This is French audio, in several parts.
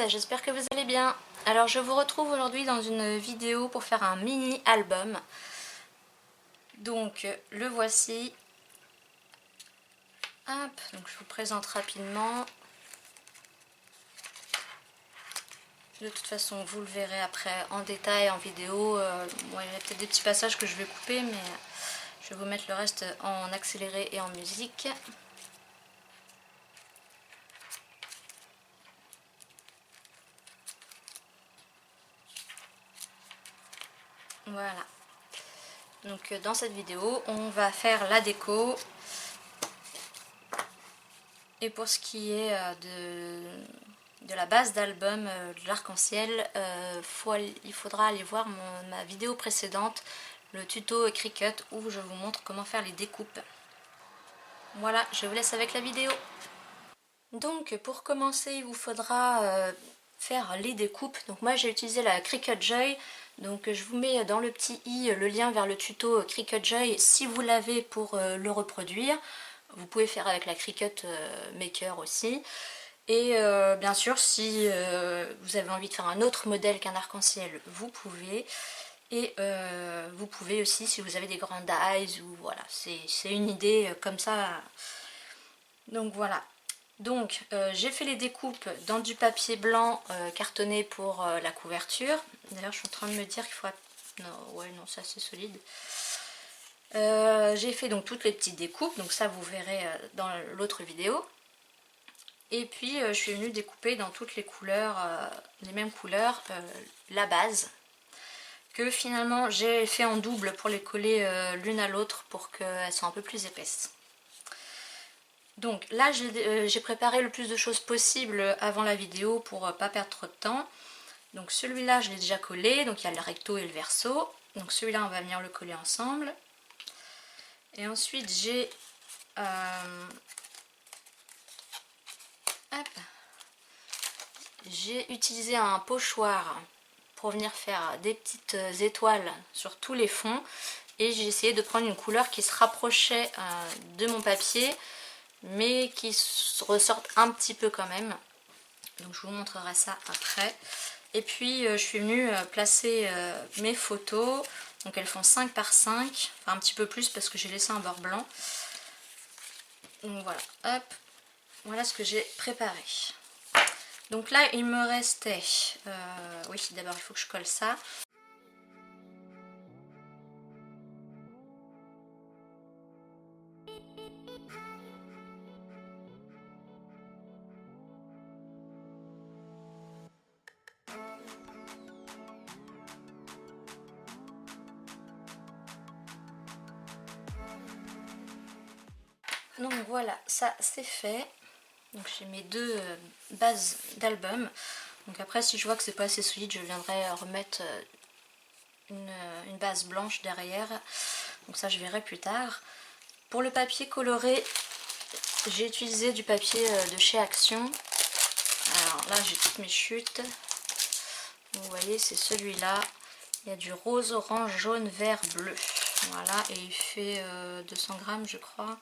j'espère que vous allez bien. Alors je vous retrouve aujourd'hui dans une vidéo pour faire un mini album. Donc le voici. Hop, donc je vous présente rapidement. De toute façon vous le verrez après en détail en vidéo. Bon, il y a peut-être des petits passages que je vais couper, mais je vais vous mettre le reste en accéléré et en musique. Voilà. Donc dans cette vidéo, on va faire la déco. Et pour ce qui est de la base d'album de l'arc-en-ciel, il faudra aller voir ma vidéo précédente, le tuto Cricut, où je vous montre comment faire les découpes. Voilà, je vous laisse avec la vidéo. Donc pour commencer, il vous faudra faire les découpes. Donc moi j'ai utilisé la Cricut Joy. Donc je vous mets dans le petit i le lien vers le tuto Cricut Joy si vous l'avez pour le reproduire. Vous pouvez faire avec la Cricut Maker aussi. Et bien sûr, si vous avez envie de faire un autre modèle qu'un arc-en-ciel, vous pouvez. Et vous pouvez aussi, si vous avez des grandes eyes, ou voilà, c'est une idée comme ça. Donc voilà. Donc j'ai fait les découpes dans du papier blanc cartonné pour la couverture. D'ailleurs, je suis en train de me dire qu'il faut... Non, ouais, non, c'est assez solide. J'ai fait donc toutes les petites découpes, donc ça vous verrez dans l'autre vidéo. Et puis je suis venue découper dans toutes les couleurs, les mêmes couleurs, la base. Que finalement j'ai fait en double pour les coller l'une à l'autre pour qu'elles soient un peu plus épaisses. Donc là j'ai préparé le plus de choses possible avant la vidéo pour pas perdre trop de temps. Donc celui-là je l'ai déjà collé, donc il y a le recto et le verso. Donc celui-là on va venir le coller ensemble. Et ensuite j'ai utilisé un pochoir pour venir faire des petites étoiles sur tous les fonds. Et j'ai essayé de prendre une couleur qui se rapprochait de mon papier, mais qui ressorte un petit peu quand même. Donc je vous montrerai ça après. Et puis je suis venue placer mes photos. Donc elles font 5 par 5, enfin un petit peu plus parce que j'ai laissé un bord blanc. Donc voilà, hop, voilà ce que j'ai préparé. Donc là il me restait, oui d'abord il faut que je colle ça. Donc voilà, ça c'est fait. Donc j'ai mes deux bases d'album. Donc après si je vois que c'est pas assez solide, je viendrai remettre une base blanche derrière. Donc ça je verrai plus tard. Pour le papier coloré, j'ai utilisé du papier de chez Action. Alors là j'ai toutes mes chutes. Vous voyez c'est celui-là. Il y a du rose, orange, jaune, vert, bleu. Voilà, et il fait 200 grammes je crois.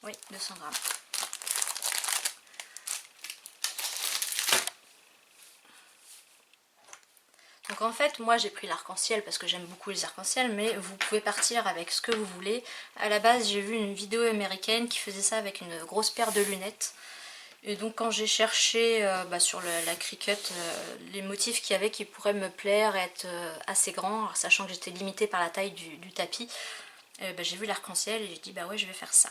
Oui, 200 grammes. Donc en fait, moi j'ai pris l'arc-en-ciel parce que j'aime beaucoup les arcs-en-ciel, mais vous pouvez partir avec ce que vous voulez. À la base, j'ai vu une vidéo américaine qui faisait ça avec une grosse paire de lunettes. Et donc quand j'ai cherché sur la Cricut les motifs qu'il y avait qui pourraient me plaire, être assez grands, alors, sachant que j'étais limitée par la taille du tapis, j'ai vu l'arc-en-ciel et j'ai dit bah ouais je vais faire ça.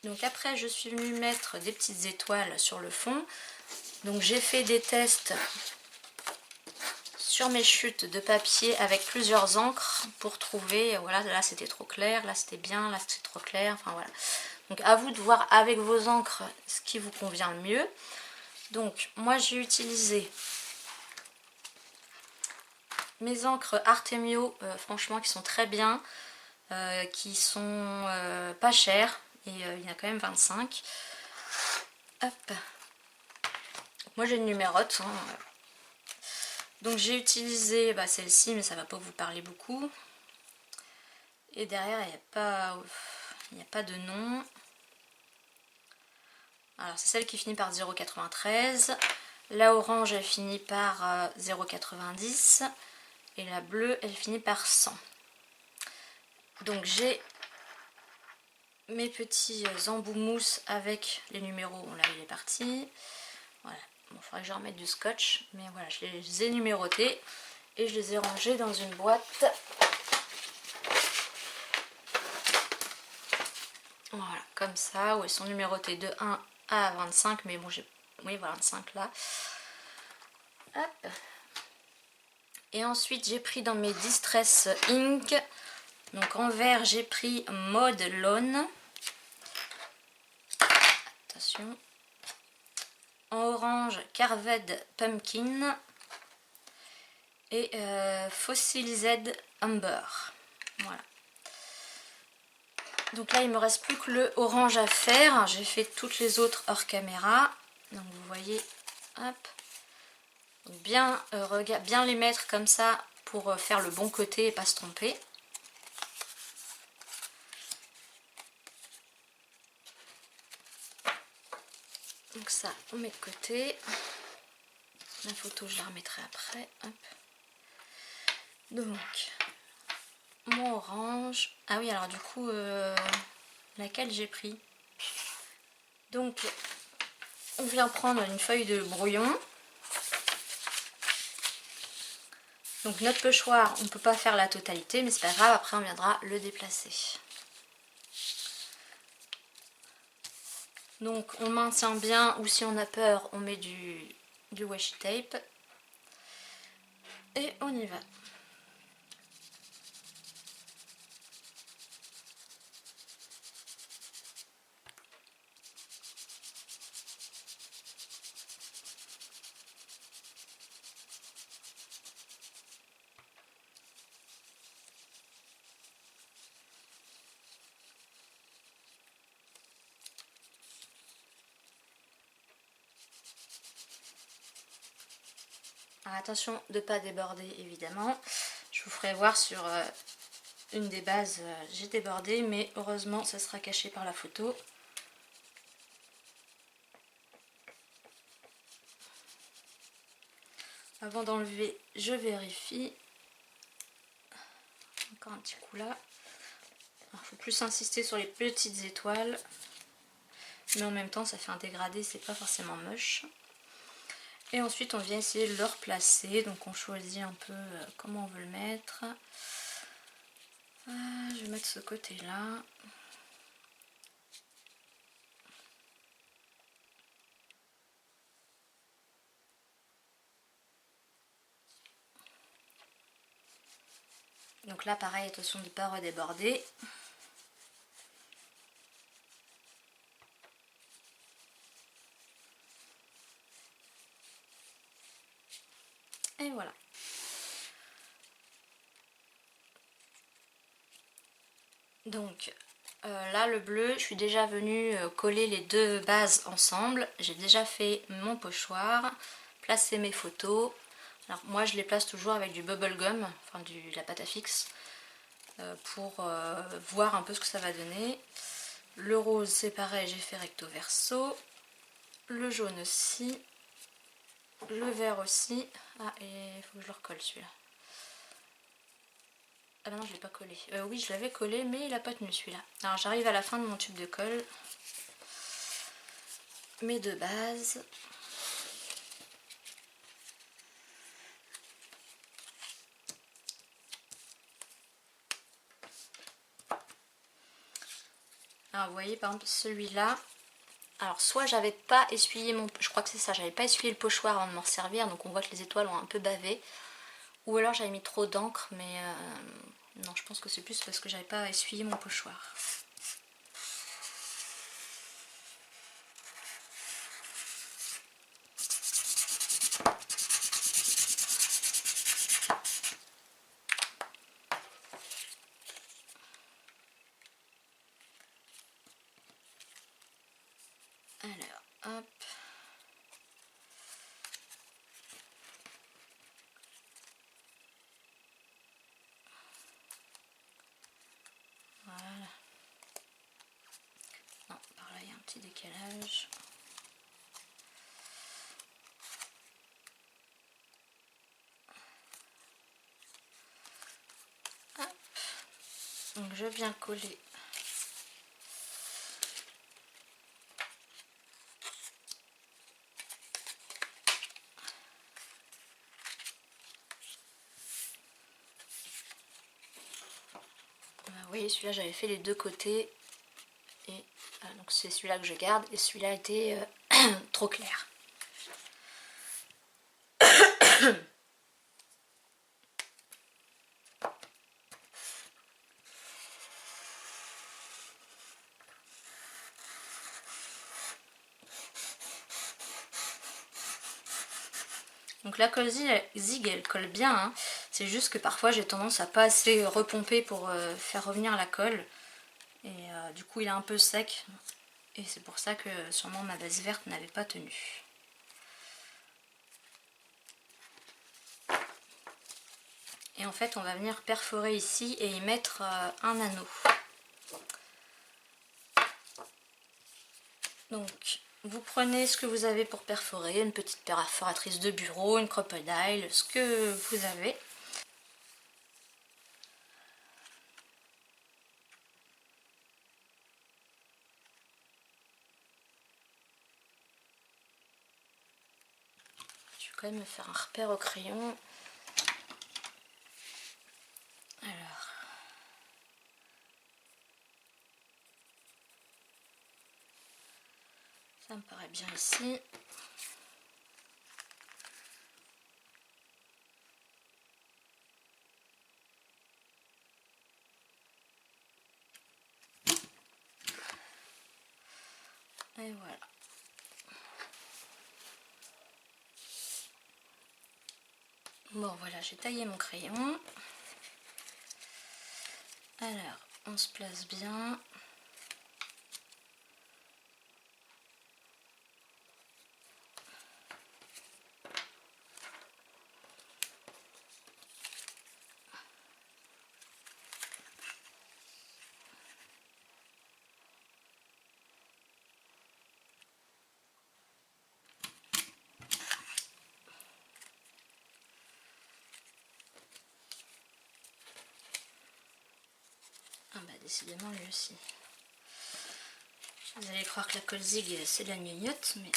Donc après je suis venue mettre des petites étoiles sur le fond. Donc j'ai fait des tests sur mes chutes de papier avec plusieurs encres pour trouver, voilà, là c'était trop clair, là c'était bien, là c'était trop clair, enfin voilà. Donc à vous de voir avec vos encres ce qui vous convient le mieux. Donc moi j'ai utilisé mes encres Artemio, franchement qui sont très bien, qui sont pas chères, et il y en a quand même 25. Hop. Moi j'ai une numérote, hein. Donc j'ai utilisé celle-ci, mais ça va pas vous parler beaucoup. Et derrière il n'y a pas... il n'y a pas de nom. Alors c'est celle qui finit par 0,93. La orange elle finit par 0,90 et la bleue elle finit par 100. Donc j'ai mes petits embouts mousse avec les numéros. Bon, là il est parti. Voilà. Bon, il faudrait que je remette du scotch, mais voilà, je les ai numérotés et je les ai rangés dans une boîte. Voilà, comme ça, où elles sont numérotées de 1 à 25, mais bon, j'ai, oui, voilà, 25 là. Hop. Et ensuite, j'ai pris dans mes Distress Ink, donc en vert, j'ai pris Mode Lawn. Attention. En orange, Carved Pumpkin. Et Fossilized Amber. Voilà. Donc là il me reste plus que le orange à faire. J'ai fait toutes les autres hors caméra. Donc vous voyez, hop. Donc bien les mettre comme ça pour faire le bon côté et pas se tromper. Donc ça on met de côté. La photo je la remettrai après. Hop. Donc mon orange. Ah oui, alors du coup laquelle j'ai pris. Donc on vient prendre une feuille de brouillon. Donc notre pochoir, on ne peut pas faire la totalité, mais c'est pas grave, après on viendra le déplacer. Donc on maintient bien, ou si on a peur, on met du washi tape. Et on y va. Alors attention de ne pas déborder évidemment. Je vous ferai voir sur une des bases, j'ai débordé, mais heureusement ça sera caché par la photo. Avant d'enlever, je vérifie. Encore un petit coup là. Il faut plus insister sur les petites étoiles. Mais en même temps ça fait un dégradé, c'est pas forcément moche. Et ensuite on vient essayer de le replacer. Donc on choisit un peu comment on veut le mettre. Je vais mettre ce côté là. Donc là pareil, attention de ne pas redéborder. Et voilà. Donc là le bleu, je suis déjà venue coller les deux bases ensemble. J'ai déjà fait mon pochoir, placé mes photos. Alors moi je les place toujours avec du bubble gum, enfin de la pâte à fixe, pour voir un peu ce que ça va donner. Le rose c'est pareil, j'ai fait recto verso. Le jaune aussi. Le vert aussi. Ah, et il faut que je le recolle celui-là. Ah non, je ne l'ai pas collé. Oui, je l'avais collé, mais il n'a pas tenu celui-là. Alors j'arrive à la fin de mon tube de colle. Mes deux bases. Alors vous voyez par exemple celui-là. Alors soit j'avais pas essuyé mon... Je crois que c'est ça, j'avais pas essuyé le pochoir avant de m'en servir. Donc on voit que les étoiles ont un peu bavé. Ou alors j'avais mis trop d'encre, mais non, je pense que c'est plus parce que j'avais pas essuyé mon pochoir. Alors, hop. Voilà. je viens coller vous voyez, celui-là j'avais fait les deux côtés et donc c'est celui-là que je garde et celui-là était trop clair. Donc la colle zig elle colle bien, hein. C'est juste que parfois j'ai tendance à pas assez repomper pour faire revenir la colle. Et du coup il est un peu sec. Et c'est pour ça que sûrement ma base verte n'avait pas tenu. Et en fait on va venir perforer ici et y mettre un anneau. Donc vous prenez ce que vous avez pour perforer, une petite perforatrice de bureau, une crocodile, ce que vous avez. Je vais quand même me faire un repère au crayon. Alors, ça me paraît bien ici. Et voilà. Bon voilà, j'ai taillé mon crayon. Alors, on se place bien. Ah bah décidément lui aussi. Vous allez croire que la colle zig c'est de la gnognotte, mais...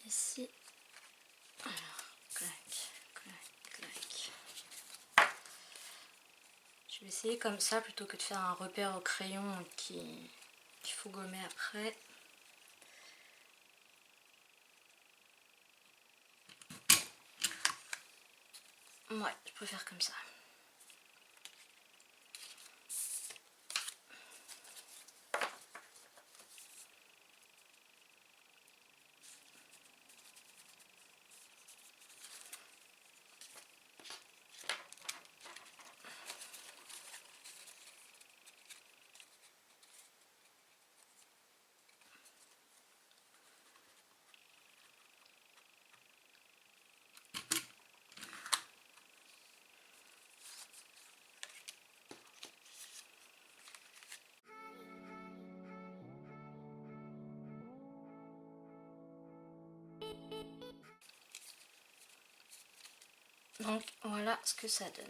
Ici, alors, clac, clac, clac. Je vais essayer comme ça plutôt que de faire un repère au crayon qu'il faut gommer après. Ouais, je préfère comme ça. Donc voilà ce que ça donne.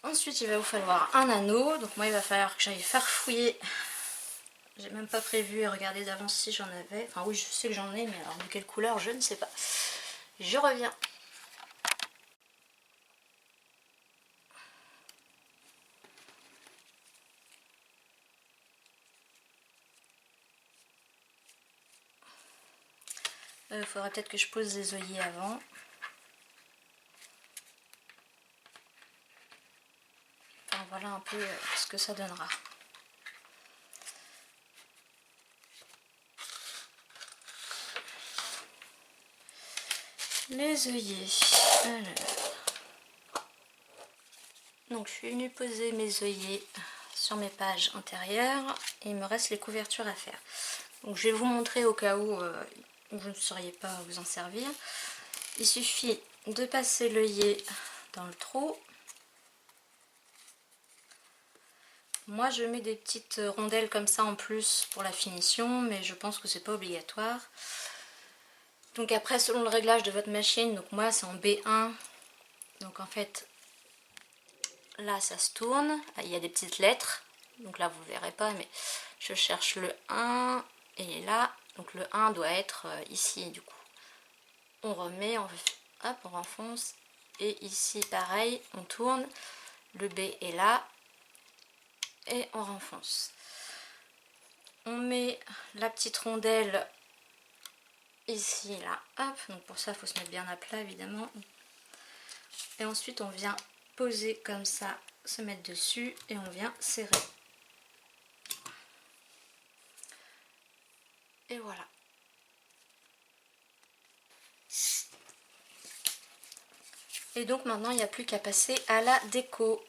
Ensuite il va vous falloir un anneau. Donc moi il va falloir que j'aille farfouiller. J'ai même pas prévu et regarder d'avance si j'en avais. Enfin oui je sais que j'en ai, mais alors de quelle couleur je ne sais pas. Je reviens. Il faudrait peut-être que je pose les œillets avant. Enfin, voilà un peu ce que ça donnera. Les œillets. Alors. Donc je suis venue poser mes œillets sur mes pages intérieures et il me reste les couvertures à faire. Donc je vais vous montrer au cas où vous ne sauriez pas vous en servir. Il suffit de passer l'œillet dans le trou. Moi je mets des petites rondelles comme ça en plus pour la finition, mais je pense que c'est pas obligatoire. Donc après, selon le réglage de votre machine, donc moi c'est en B1, donc en fait là ça se tourne, il y a des petites lettres, donc là vous verrez pas, mais je cherche le 1 et là, donc le 1 doit être ici du coup. On remet, hop, on renfonce, et ici pareil, on tourne, le B est là, et on renfonce. On met la petite rondelle ici, là, hop, donc pour ça il faut se mettre bien à plat évidemment. Et ensuite on vient poser comme ça, se mettre dessus et on vient serrer. Et voilà. Et donc maintenant il n'y a plus qu'à passer à la déco.